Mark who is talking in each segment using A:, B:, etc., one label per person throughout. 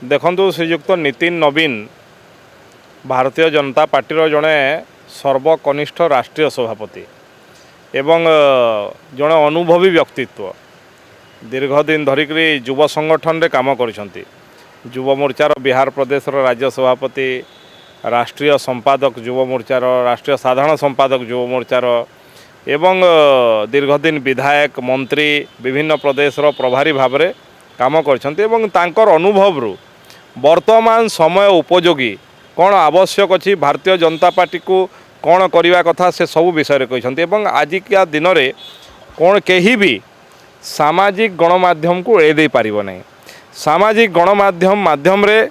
A: देखु श्रीजुक्त नितिन नवीन भारतीय जनता पार्टी जड़े सर्वकनिष्ठ राष्ट्रीय सभापति एवं जड़े अनुभवी व्यक्तित्व दीर्घ दिन धरिक युव संगठन रे काम करिसेंती। युव मोर्चार बिहार प्रदेश राज्य सभापति, राष्ट्रीय संपादक युव मोर्चार, राष्ट्रीय साधारण संपादक युव मोर्चार एवं दीर्घ दिन विधायक मंत्री विभिन्न प्रदेश प्रभारी भाव में काम करछंती एवं तांकर अनुभव रु वर्तमान समय उपयोगी कौन आवश्यक अच्छी भारतीय जनता पार्टी को कौन करने कथा से सब विषय कहते एवं आजिका दिन में कौन कहीं भी सामाजिक गणमाध्यम को एड़े दे पारिबो नहीं। सामाजिक गणमाध्यम माध्यम रे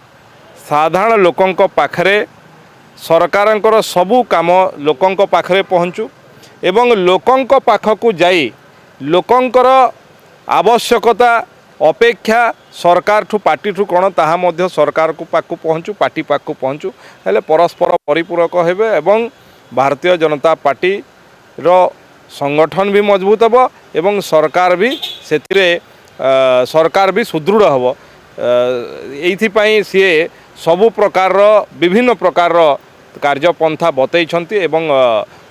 A: साधारण लोकंक पाखरे सरकारंकर सबू काम लोकंक पाखरे पहुँचू एवं लोकंक पाखकू जाई लोकंकर आवश्यकता अपेक्षा सरकार ठू पार्टी ठू कौन ताहा मध्य सरकार को पाकू पहुँचू पार्टी पाकू पहुँचू हेले परस्पर परिपूरक हेबे एवं भारतीय जनता पार्टी रो संगठन भी मजबूत हम एवं सरकार भी सरकार भी सुदृढ़ हम। एइथिपाई सीए सबु प्रकार विभिन्न प्रकार कार्यपंथा बतैछंती एवं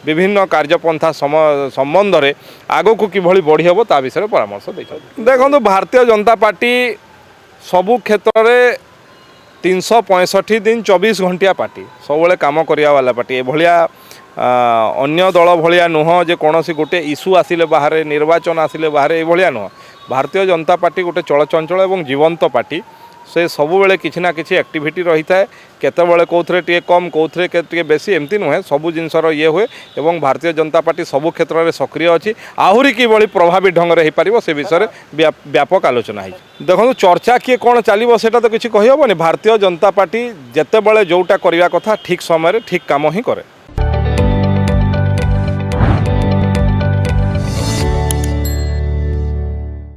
A: विभिन्न कार्यपंथा संबंध में आगो को किभली बढ़ी हम ता विषय परामर्श देछंती। देखो भारतीय जनता पार्टी सबु क्षेत्र में 365 दिन 24 घंटिया पार्टी सब काम करिया वाला पार्टी एभलिया अन्य दल भलिया नुह जे कौन गोटे इश्यू आसिले बाहर निर्वाचन आसिले बाहर ये नुह। भारतीय जनता पार्टी गोटे चलचंचल एवं जीवंत पार्टी से सबु बेले किछि ना किछि एक्टिविटी रही है केतबेले कौथरे टिके कम कौथरे टिके बेसी एमती नुहे सबु जिनसर ये हुए एवं भारतीय जनता पार्टी सबु क्षेत्र में सक्रिय अच्छी आहरी किभली प्रभावी ढंग से हो से विषय व्यापक आलोचना है। देखो चर्चा किए कौन चलो सेटा तो किसी कही हेनी। भारतीय जनता पार्टी जितेबाला जोटा करने कथा ठीक समय ठीक काम ही करे।